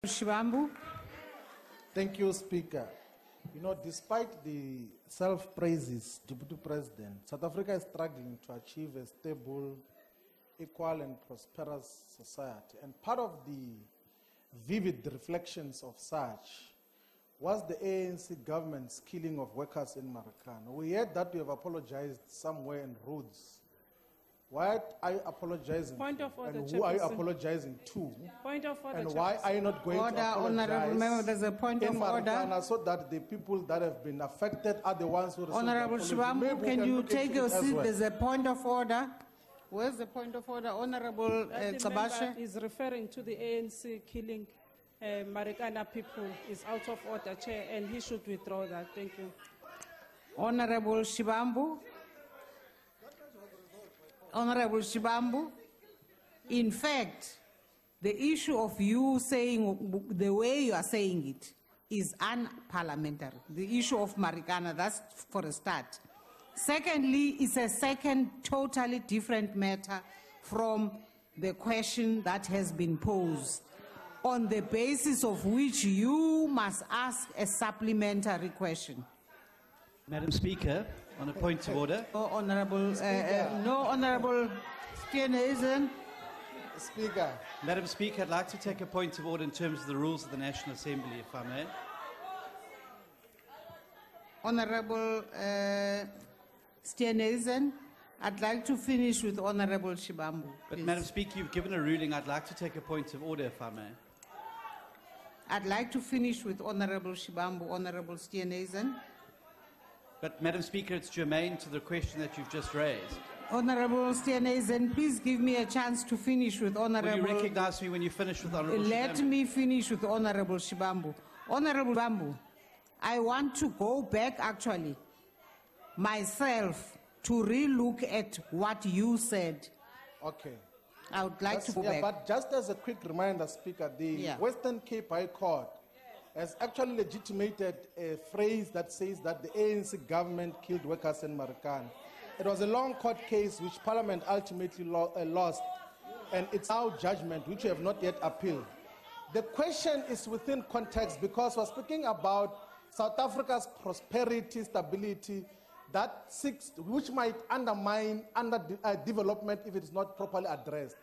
Shivambu. Thank you, Speaker. You know, despite the self-praises, Deputy President, South Africa is struggling to achieve a stable, equal and prosperous society. And part of the vivid reflections of such was the ANC government's killing of workers in Marikana. We heard that you have apologized somewhere in Rhodes. Why are you apologizing? Point of order, and who are you apologizing to? Point of order. And why are you not going Order, to apologize Honorable Member, there's a point in of Marikana order. so that the people that have been affected are the ones who receive Honorable the Shivambu, can you take your seat? Well. There's a point of order. Where's the point of order? Honorable Tabashe? Is referring to the ANC killing Marikana people is out of order, Chair, and he should withdraw that. Thank you. Honorable Shivambu. Honorable Shivambu, in fact, the issue of you saying the way you are saying it is unparliamentary. The issue of Marikana, that's for a start. Secondly, it's a second totally different matter from the question that has been posed, on the basis of which you must ask a supplementary question. Madam Speaker, on a point of order. No, Honorable Steenhuisen. Speaker. Madam Speaker, I'd like to take a point of order in terms of the rules of the National Assembly, if I may. Honorable Steenhuisen, I'd like to finish with Honorable Shivambu. But Madam Speaker, you've given a ruling. I'd like to take a point of order, if I may. I'd like to finish with Honorable Shivambu, Honorable Steenhuisen. But Madam Speaker, it's germane to the question that you've just raised. Honorable Steenhuisen, please give me a chance to finish with Honorable... Will you recognize me when you finish with Honorable Let Shivambu? me finish with Honorable Shivambu. Honorable Shivambu, I want to go back actually myself to re-look at what you said. Okay. I would like to go back. But just as a quick reminder, Speaker, the Western Cape High Court has actually legitimated a phrase that says that the ANC government killed workers in Marikana. It was a long court case which Parliament ultimately lost, and it's our judgment which we have not yet appealed. The question is within context because we're speaking about South Africa's prosperity, stability, that which might undermine development if it is not properly addressed.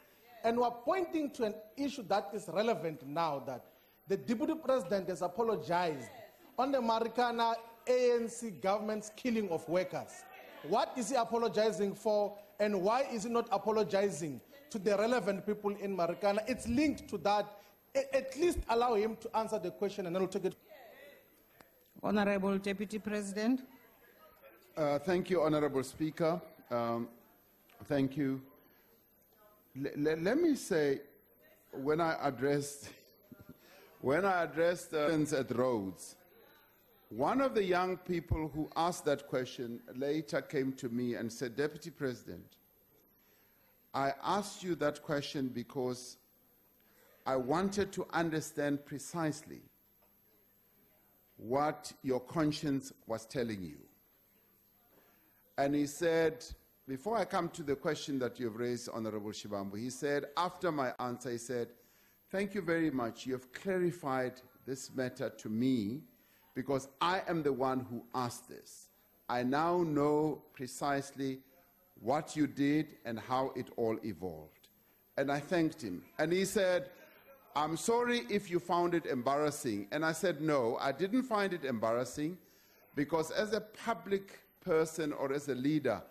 And we're pointing to an issue that is relevant now, that the Deputy President has apologized on the Marikana ANC government's killing of workers. What is he apologizing for, and why is he not apologizing to the relevant people in Marikana? It's linked to that. At least allow him to answer the question, and then we'll take it. Honorable Deputy President. Thank you, Honorable Speaker. Thank you. Let me say, when I addressed at Rhodes, one of the young people who asked that question later came to me and said, Deputy President, I asked you that question because I wanted to understand precisely what your conscience was telling you. And he said, before I come to the question that you've raised, Honorable Shivambu, he said, after my answer, he said, thank you very much. You have clarified this matter to me because I am the one who asked this. I now know precisely what you did and how it all evolved. And I thanked him. And he said, I'm sorry if you found it embarrassing. And I said, no, I didn't find it embarrassing because as a public person or as a leader,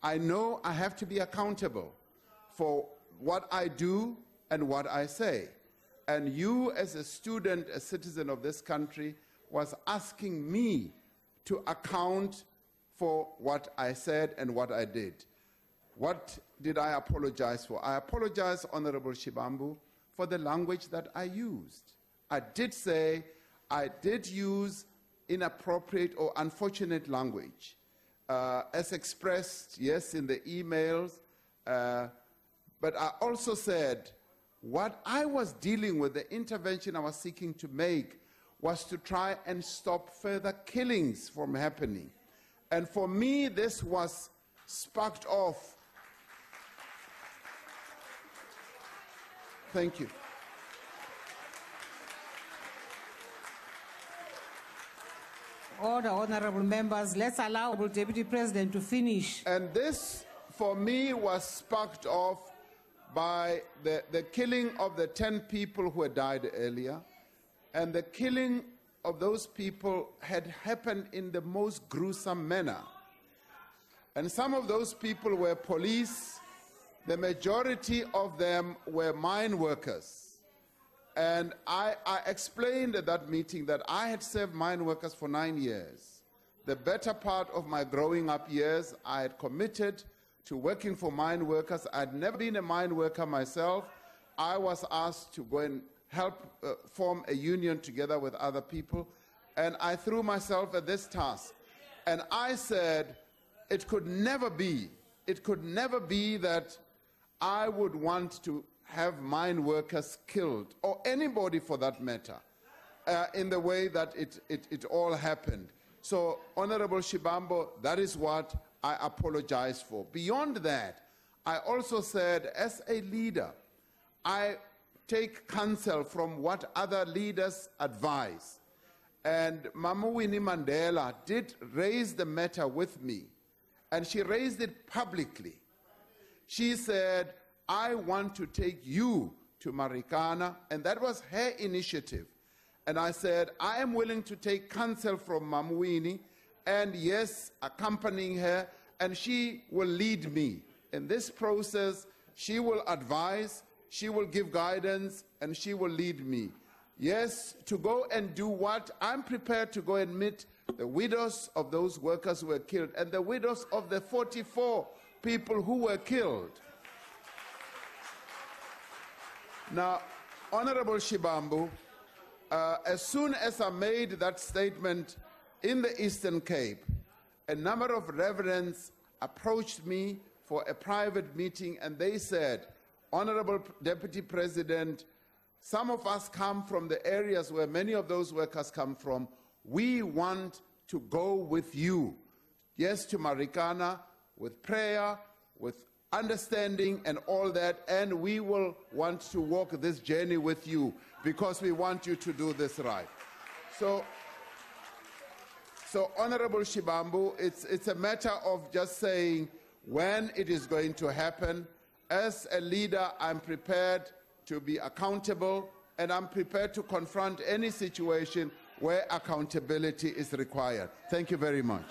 I know I have to be accountable for what I do and what I say. And you, as a student, a citizen of this country, was asking me to account for what I said and what I did. What did I apologize for? I apologize, Honorable Shivambu, for the language that I used. I did say I did use inappropriate or unfortunate language, as expressed, yes, in the emails, but I also said what I was dealing with, the intervention I was seeking to make, was to try and stop further killings from happening. And for me, this was sparked off. Thank you. Order, honorable members. Let's allow the Deputy President to finish. And this, for me, was sparked off by the killing of the 10 people who had died earlier. And the killing of those people had happened in the most gruesome manner. And some of those people were police. The majority of them were mine workers. And I explained at that meeting that I had served mine workers for 9 years. The better part of my growing up years, I had committed to working for mine workers. I'd never been a mine worker myself. I was asked to go and help form a union together with other people. And I threw myself at this task. And I said, it could never be that I would want to have mine workers killed, or anybody for that matter, in the way that it all happened. So, Honorable Shibambo, that is what I apologize for. Beyond that, I also said, as a leader, I take counsel from what other leaders advise. And Mama Winnie Mandela did raise the matter with me, and she raised it publicly. She said, I want to take you to Marikana, and that was her initiative. And I said, I am willing to take counsel from Mama Winnie, and yes, accompanying her, and she will lead me. In this process, she will advise, she will give guidance, and she will lead me. Yes, to go and do what? I'm prepared to go and meet the widows of those workers who were killed, and the widows of the 44 people who were killed. Now, Honorable Shibambu, as soon as I made that statement in the Eastern Cape, a number of reverends approached me for a private meeting, and they said, Honorable Deputy President, some of us come from the areas where many of those workers come from. We want to go with you. Yes, to Marikana, with prayer, with understanding and all that, and we will want to walk this journey with you because we want you to do this right. So Honorable Shibambu, it's a matter of just saying when it is going to happen. As a leader, I'm prepared to be accountable, and I'm prepared to confront any situation where accountability is required. Thank you very much.